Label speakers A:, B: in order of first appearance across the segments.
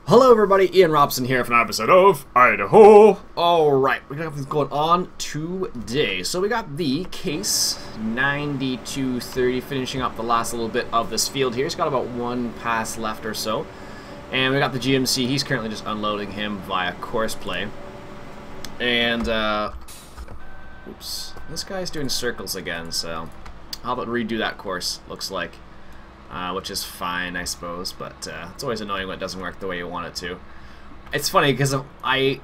A: Hello everybody, Iain Robson here for an episode of Idaho. Alright, we got things going on today. So we got the case 9230 finishing up the last little bit of this field here. It's got about one pass left or so. And we got the GMC, he's currently just unloading him via course play. And, oops, this guy's doing circles again, so how about redo that course, looks like. Which is fine, I suppose, but it's always annoying when it doesn't work the way you want it to. It's funny, because I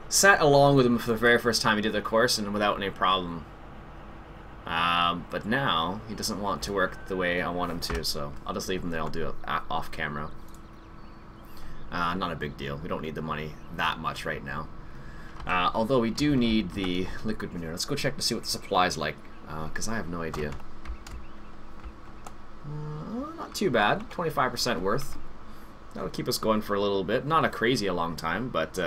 A: sat along with him for the very first time he did the course, and without any problem. But now, he doesn't want to work the way I want him to, so I'll just leave him there. I'll do it off camera. Not a big deal. We don't need the money that much right now. Although we do need the liquid manure. Let's go check to see what the supply's like, because I have no idea. Not too bad, 25% worth. That'll keep us going for a little bit. Not a crazy long time, but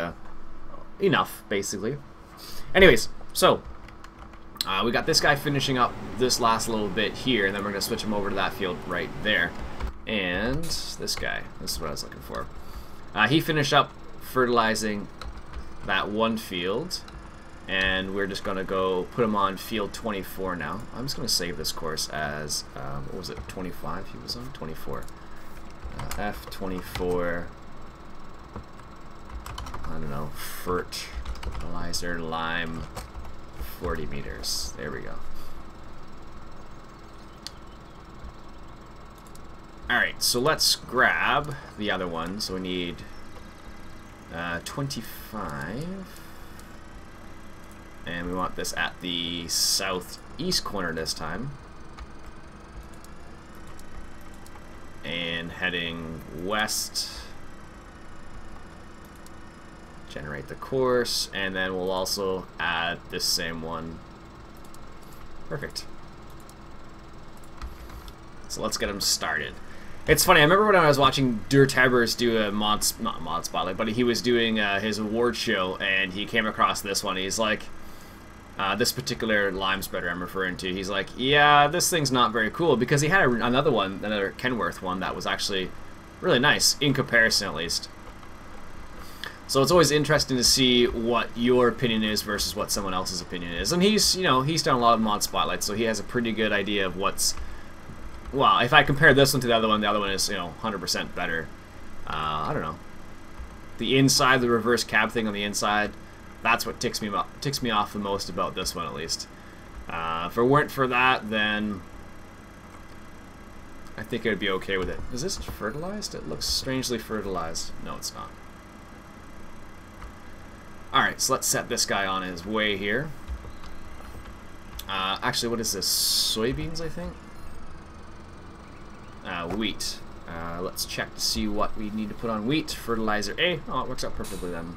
A: enough, basically. Anyways, so we got this guy finishing up this last little bit here, and then we're going to switch him over to that field right there. And this guy, this is what I was looking for. He finished up fertilizing that one field, and we're just going to go put him on field 24 now. I'm just going to save this course as, what was it, 25 he was on? 24. F24, I don't know, fertilizer, lime, 40 meters. There we go. Alright, so let's grab the other one. So we need 25. And we want this at the southeast corner this time. And heading west. Generate the course. And then we'll also add this same one. Perfect. So let's get them started. It's funny, I remember when I was watching Dirtebers do a not mod spotlight, but he was doing his award show, and he came across this one. He's like, this particular lime spreader I'm referring to, he's like, yeah, this thing's not very cool, because he had another one, another Kenworth one that was actually really nice, in comparison at least. So it's always interesting to see what your opinion is versus what someone else's opinion is. And he's, you know, he's done a lot of mod spotlights, so he has a pretty good idea of what's, well, if I compare this one to the other one is, you know, 100% better. I don't know. The inside, the reverse cab thing on the inside, that's what ticks me off the most about this one, at least. If it weren't for that, then I think it would be okay with it. Is this fertilized? It looks strangely fertilized. No, it's not. Alright, so let's set this guy on his way here. Actually, what is this? Soybeans, I think? Wheat. Let's check to see what we need to put on wheat. Fertilizer A. Oh, it works out perfectly then.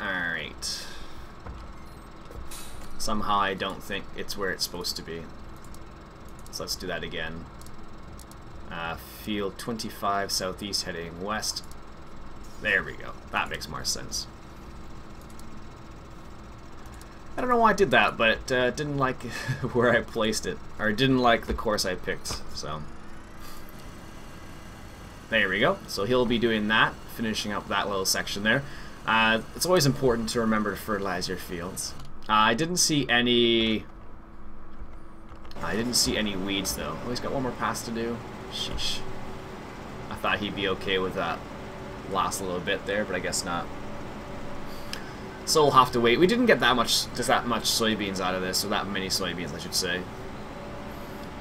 A: Alright. Somehow I don't think it's where it's supposed to be. So let's do that again. Field 25 southeast heading west. There we go. That makes more sense. I don't know why I did that, but didn't like where I placed it. Or didn't like the course I picked, so. There we go. So he'll be doing that, finishing up that little section there. It's always important to remember to fertilize your fields. I didn't see any weeds though. Oh, he's got one more pass to do. Sheesh. I thought he'd be okay with that last little bit there, but I guess not. So we'll have to wait. We didn't get that much soybeans out of this, or that many soybeans, I should say.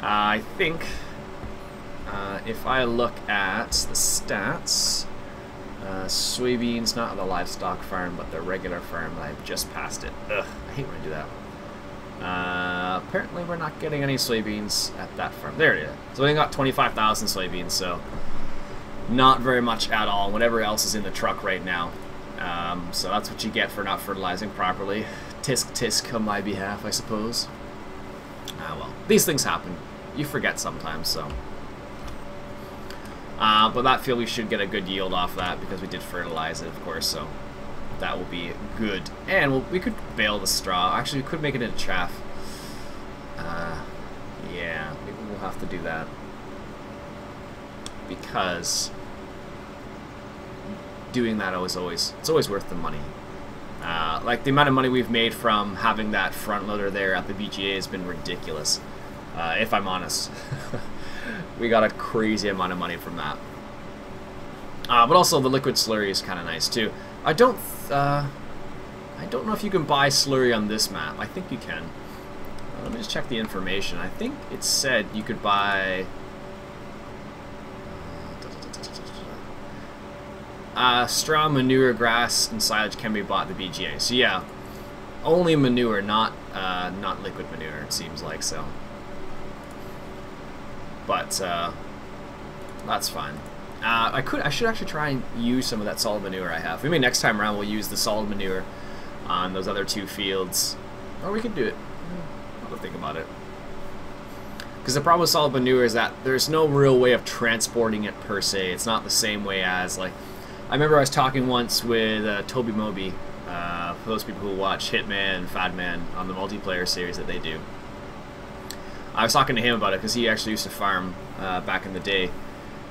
A: I think if I look at the stats, soybeans, not on the livestock farm, but the regular farm, I've just passed it. Ugh, I hate when I do that. Apparently we're not getting any soybeans at that farm. There it is. So we got 25,000 soybeans, so not very much at all. Whatever else is in the truck right now. So that's what you get for not fertilizing properly. Tisk tisk on my behalf, I suppose. Well, these things happen. You forget sometimes, so. But that field we should get a good yield off that because we did fertilize it, of course, so that will be good. And we could bale the straw. Actually, we could make it into chaff. Yeah, maybe we'll have to do that. Because doing that it's always worth the money. Like the amount of money we've made from having that front loader there at the BGA has been ridiculous, if I'm honest. We got a crazy amount of money from that. But also the liquid slurry is kind of nice too. I don't know if you can buy slurry on this map. I think you can. Let me just check the information. I think it said you could buy straw, manure, grass, and silage can be bought at the BGA. So yeah, only manure, not liquid manure. It seems like so. But that's fine. I should actually try and use some of that solid manure I have. Maybe next time around we'll use the solid manure on those other 2 fields, or we could do it. I'll have to think about it. Because the problem with solid manure is that there's no real way of transporting it per se. It's not the same way as, like, I remember I was talking once with Toby Moby, for those people who watch Hitman and Fadman on the multiplayer series that they do. I was talking to him about it because he actually used to farm back in the day,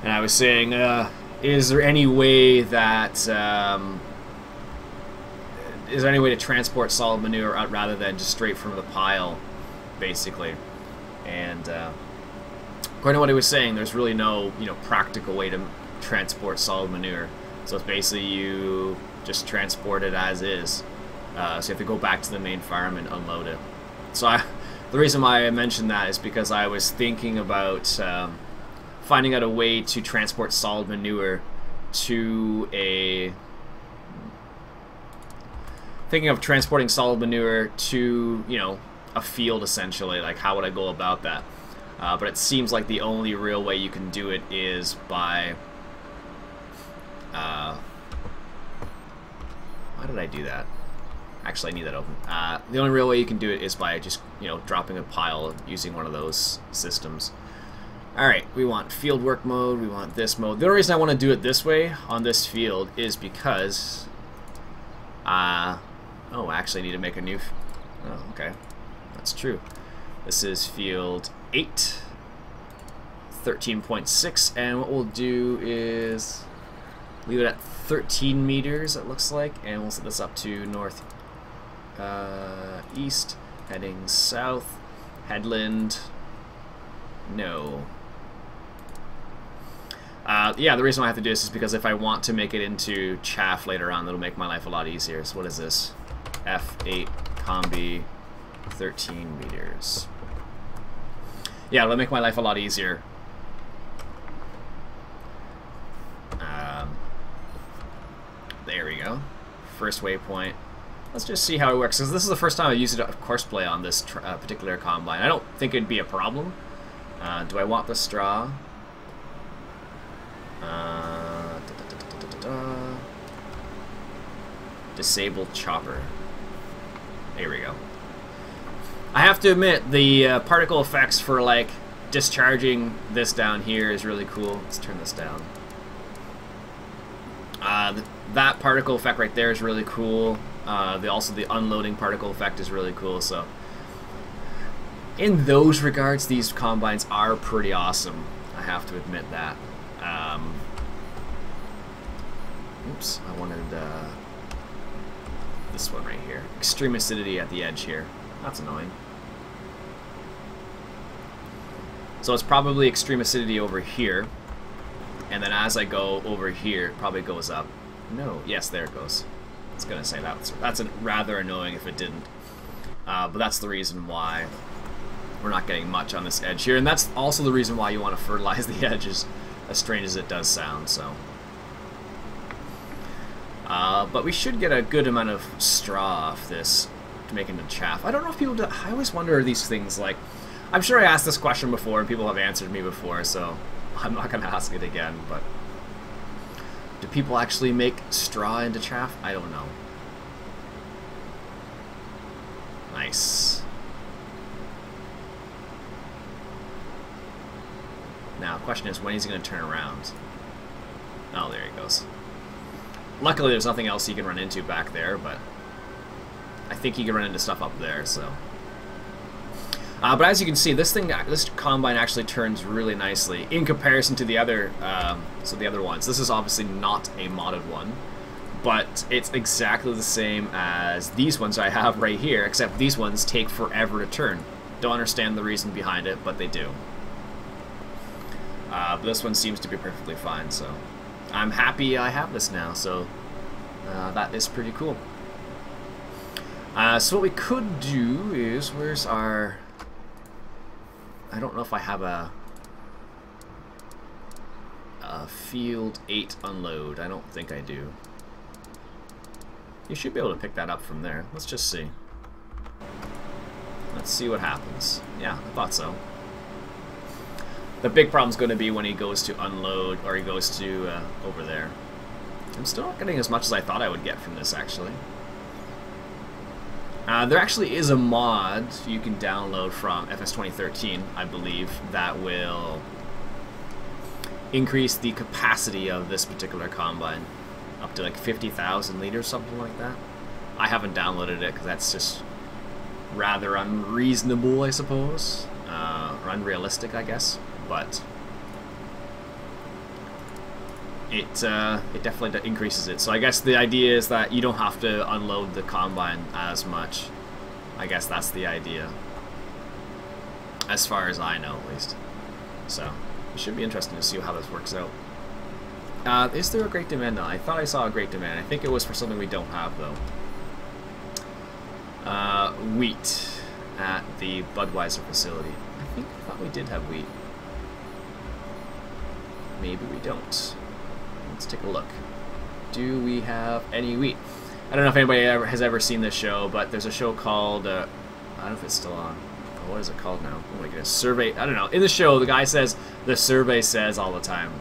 A: and I was saying, is there any way that to transport solid manure rather than just straight from the pile, basically? And according to what he was saying, there's really no practical way to transport solid manure. So it's basically you just transport it as is. So you have to go back to the main farm and unload it. So the reason why I mentioned that is because I was thinking about finding out a way to transport solid manure to a... Thinking of transporting solid manure to, a field essentially. Like, how would I go about that? But it seems like the only real way you can do it is by... why did I do that? Actually, I need that open. The only real way you can do it is by just, dropping a pile using one of those systems. Alright, we want field work mode, we want this mode. The only reason I want to do it this way on this field is because... oh, I actually need to make a new... Oh, okay. That's true. This is field 8. 13.6, and what we'll do is... leave it at 13 meters, it looks like, and we'll set this up to north east, heading south, headland, no. Yeah, the reason why I have to do this is because if I want to make it into chaff later on, that'll make my life a lot easier. So what is this? F8 combi, 13 meters. Yeah, it'll make my life a lot easier. There we go. First waypoint. Let's just see how it works, because this is the first time I used it at Courseplay on this particular combine. I don't think it'd be a problem. Do I want the straw? Disable chopper. There we go. I have to admit, the particle effects for, like, discharging this down here is really cool. Let's turn this down. That particle effect right there is really cool. Also the unloading particle effect is really cool. So in those regards, these combines are pretty awesome. I have to admit that. Oops, I wanted this one right here. Extreme acidity at the edge here. That's annoying. So it's probably extreme acidity over here. And then as I go over here, it probably goes up. No, yes, there it goes. I was going to say that's rather annoying if it didn't. But that's the reason why we're not getting much on this edge here. And that's also the reason why you want to fertilize the edges, as strange as it does sound. So, but we should get a good amount of straw off this to make into chaff. I don't know if people do. I always wonder these things. Like, I'm sure I asked this question before and people have answered me before, so I'm not going to ask it again, but do people actually make straw into chaff? I don't know. Nice. Now, the question is, when is he going to turn around? Oh, there he goes. Luckily, there's nothing else he can run into back there, but I think he can run into stuff up there, so... but as you can see, this combine actually turns really nicely in comparison to the other, the other ones. This is obviously not a modded one. but it's exactly the same as these ones I have right here, except these ones take forever to turn. Don't understand the reason behind it, but they do. But this one seems to be perfectly fine, so I'm happy I have this now, so that is pretty cool. So what we could do is, where's our... I don't know if I have a field 8 unload. I don't think I do. You should be able to pick that up from there. Let's just see. Let's see what happens. Yeah, I thought so. The big problem's going to be when he goes to unload, or he goes to over there. I'm still not getting as much as I thought I would get from this, actually. There actually is a mod you can download from FS 2013, I believe, that will increase the capacity of this particular combine up to like 50,000 liters, something like that. I haven't downloaded it because that's just rather unreasonable, I suppose, or unrealistic, I guess. But it definitely increases it. So I guess the idea is that you don't have to unload the combine as much. I guess that's the idea, as far as I know, at least. So it should be interesting to see how this works out. Is there a great demand now? I thought I saw a great demand. I think it was for something we don't have, though. Wheat at the Budweiser facility. I thought we did have wheat. Maybe we don't. Let's take a look. Do we have any wheat? I don't know if anybody has ever seen this show, but there's a show called, I don't know if it's still on. Oh, what is it called now? Oh my goodness. Survey, I don't know. In the show, the guy says, the survey says all the time.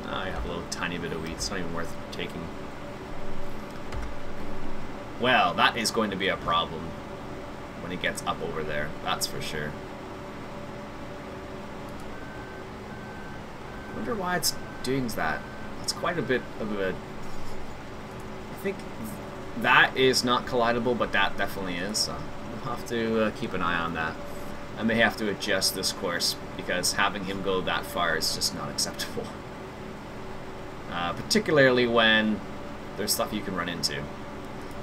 A: I have a little tiny bit of wheat. It's not even worth taking. Well, that is going to be a problem when it gets up over there. That's for sure. I wonder why it's doing that. It's quite a bit of a... I think that is not collidable, but that definitely is. So we'll have to keep an eye on that. I may have to adjust this course because having him go that far is just not acceptable. Particularly when there's stuff you can run into.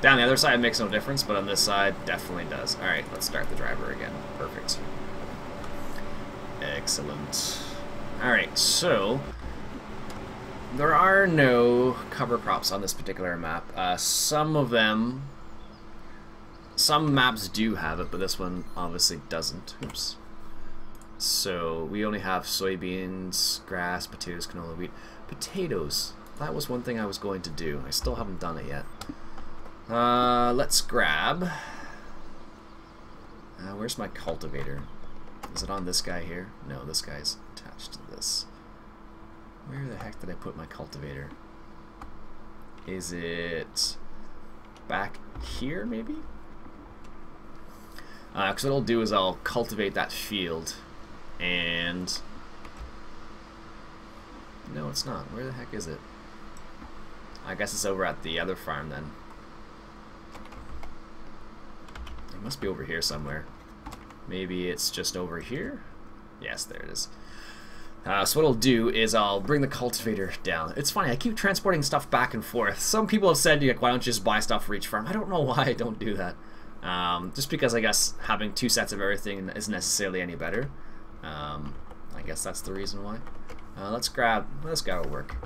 A: Down the other side makes no difference, but on this side definitely does. Alright, let's start the driver again. Perfect. Excellent. Alright, so there are no cover crops on this particular map. Some of them, some maps do have it, but this one obviously doesn't. Oops. So we only have soybeans, grass, potatoes, canola, wheat. Potatoes. That was one thing I was going to do. I still haven't done it yet. Let's grab... where's my cultivator? Is it on this guy here? No, this guy's attached to this. Where the heck did I put my cultivator? Is it back here, maybe? Because what I'll do is I'll cultivate that field, and... No, it's not. Where the heck is it? I guess it's over at the other farm, then. It must be over here somewhere. Maybe it's just over here? Yes, there it is. So what I'll do is I'll bring the cultivator down. It's funny, I keep transporting stuff back and forth. Some people have said, like, why don't you just buy stuff for each farm? I don't know why I don't do that. Just because I guess having two sets of everything isn't necessarily any better. I guess that's the reason why. Let's grab a work.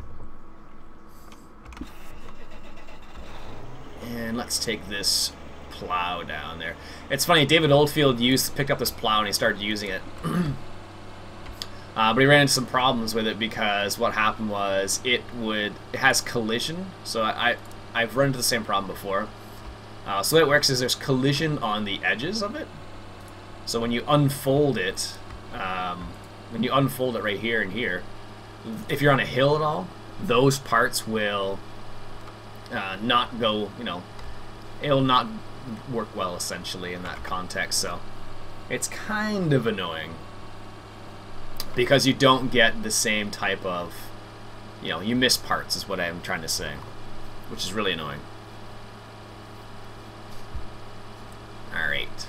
A: And let's take this plow down there. It's funny, David Oldfield picked up this plow and he started using it. But he ran into some problems with it because what happened was it has collision. So I've run into the same problem before. So the way it works is there's collision on the edges of it. So when you unfold it, right here and here, if you're on a hill at all, those parts will not go, it'll not work well essentially in that context. So it's kind of annoying because you don't get the same type of, you miss parts is what I'm trying to say, which is really annoying. Alright,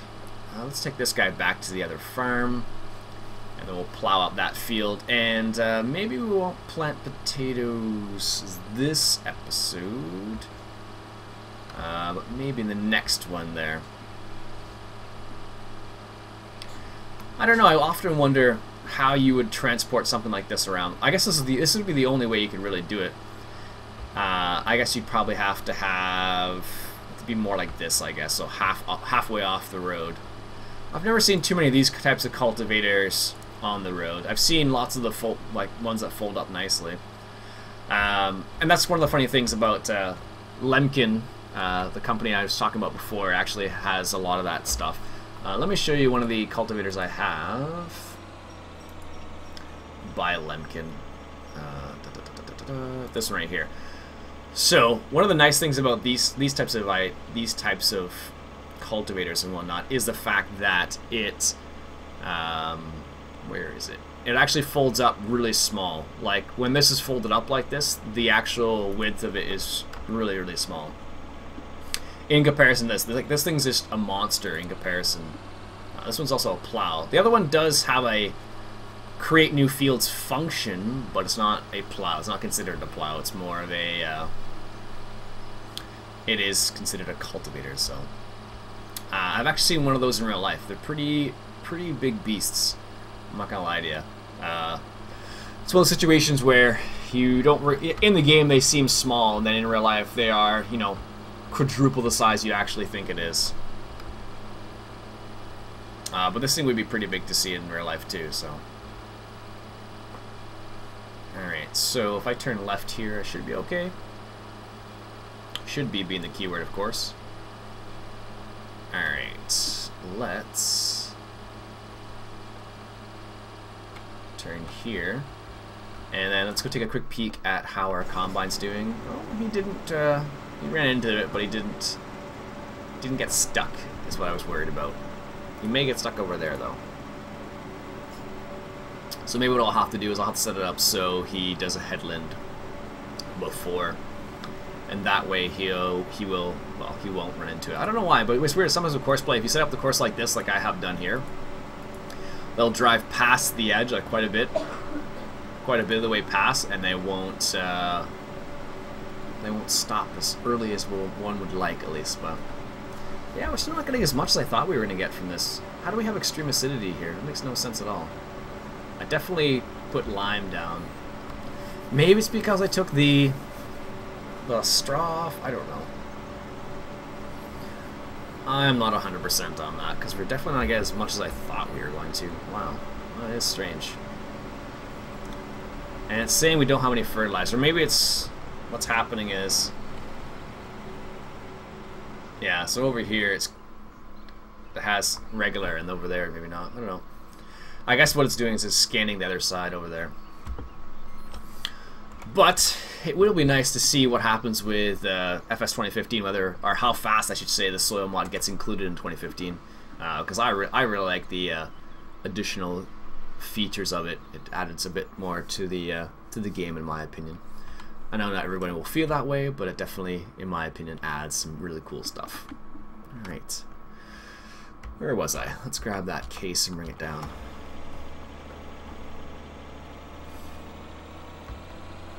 A: let's take this guy back to the other farm. And then we'll plow up that field, and maybe we won't plant potatoes this episode. But maybe in the next one there. I don't know, I often wonder how you would transport something like this around. I guess this would be the only way you could really do it. I guess you'd probably have to be more like this, I guess, so halfway off the road. I've never seen too many of these types of cultivators on the road. I've seen lots of the ones that fold up nicely. And that's one of the funny things about Lemkin, the company I was talking about before, actually has a lot of that stuff. Let me show you one of the cultivators I have by Lemkin. This one right here. So one of the nice things about these types of cultivators and whatnot is the fact that it where is it? It actually folds up really small. Like when this is folded up like this, the actual width of it is really, really small. In comparison to this thing's just a monster in comparison. This one's also a plow. The other one does have a create new fields function, but it's not a plow. It's not considered a plow. It's more of a it is considered a cultivator. So I've actually seen one of those in real life. They're pretty big beasts. I'm not gonna lie to you. It's one of those situations where you don't in the game they seem small, and then in real life they are, you know, quadruple the size you actually think it is. But this thing would be pretty big to see in real life too. So. Alright, so if I turn left here, I should be okay. Should be being the keyword, of course. Alright, let's turn here. And then let's go take a quick peek at how our combine's doing. Oh, he didn't, he ran into it, but he didn't get stuck, is what I was worried about. He may get stuck over there, though. So maybe what I'll have to do is I'll have to set it up so he does a headland before, and that way he won't run into it. I don't know why, but it was weird. Sometimes with course play, if you set up the course like this, like I have done here, they'll drive past the edge like quite a bit of the way past, and they won't stop as early as one would like, at least. But yeah, we're still not getting as much as I thought we were going to get from this. How do we have extreme acidity here? It makes no sense at all. I definitely put lime down. Maybe it's because I took the straw off. I don't know. I'm not 100% on that, because we're definitely not going to get as much as I thought we were going to. Wow. That is strange. And it's saying we don't have any fertilizer. Maybe it's... what's happening is... yeah, so over here it has regular, and over there maybe not. I don't know. I guess what it's doing is it's scanning the other side over there. But it will be nice to see what happens with FS 2015, whether, or how fast I should say, the soil mod gets included in 2015. Because I really like the additional features of it. It adds a bit more to the game, in my opinion. I know not everybody will feel that way, but it definitely, in my opinion, adds some really cool stuff. Alright. Where was I? Let's grab that case and bring it down.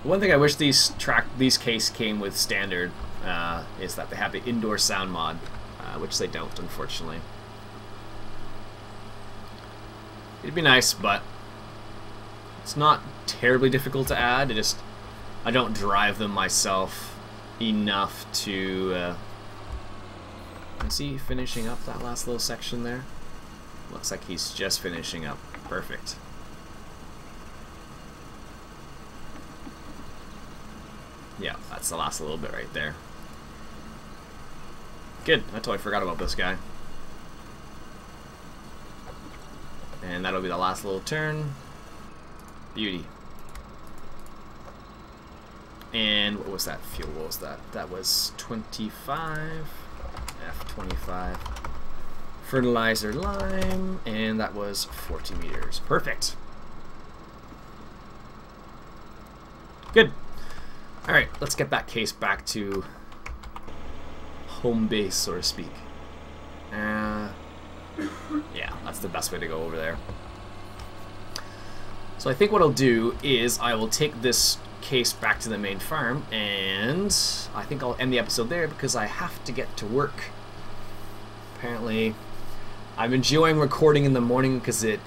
A: One thing I wish these case came with standard is that they have the indoor sound mod, which they don't, unfortunately. It'd be nice, but it's not terribly difficult to add. I don't drive them myself enough to... is he finishing up that last little section there? Looks like he's just finishing up. Perfect. Yeah, that's the last little bit right there. Good. I totally forgot about this guy. And that'll be the last little turn. Beauty. And what was that fuel? What was that? That was 25. F25. Fertilizer lime. And that was 40 meters. Perfect. Good. Alright, let's get that case back to home base, so to speak. Yeah, that's the best way to go over there. So I think what I'll do is I will take this case back to the main farm, and I think I'll end the episode there because I have to get to work. Apparently, I'm enjoying recording in the morning because it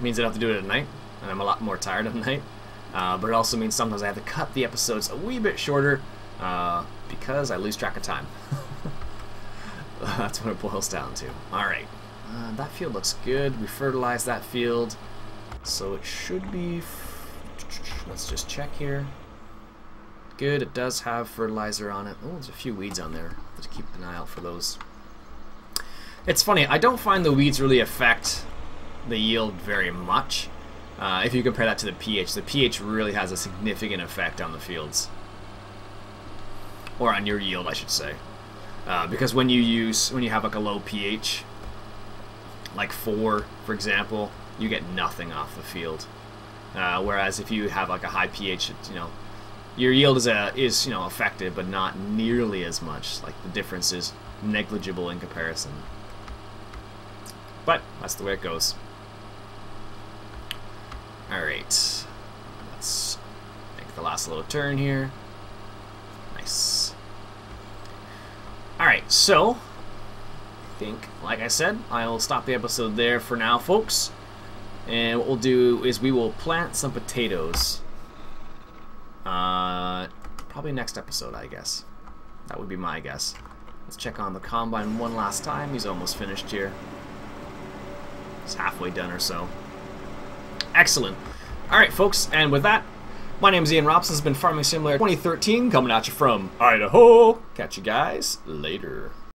A: means I don't have to do it at night, and I'm a lot more tired at night. But it also means sometimes I have to cut the episodes a wee bit shorter because I lose track of time. That's what it boils down to. Alright, that field looks good. We fertilized that field, so it should be... Let's just check here. Good, it does have fertilizer on it. Oh, there's a few weeds on there. Let's keep an eye out for those. It's funny, I don't find the weeds really affect the yield very much. If you compare that to the pH really has a significant effect on the fields. Or on your yield, I should say. Because when you have like a low pH, like 4, for example, you get nothing off the field. Whereas if you have like a high pH, your yield is affected, but not nearly as much. Like the difference is negligible in comparison. But that's the way it goes. Alright, let's make the last little turn here. Nice. Alright, so I think, like I said, I will stop the episode there for now, folks. And what we'll do is we will plant some potatoes. Probably next episode, I guess. That would be my guess. Let's check on the combine one last time. He's almost finished here. He's halfway done or so. Excellent. Alright, folks, and with that, my name is Iain Robson. This has been Farming Simulator 2013, coming at you from Idaho. Catch you guys later.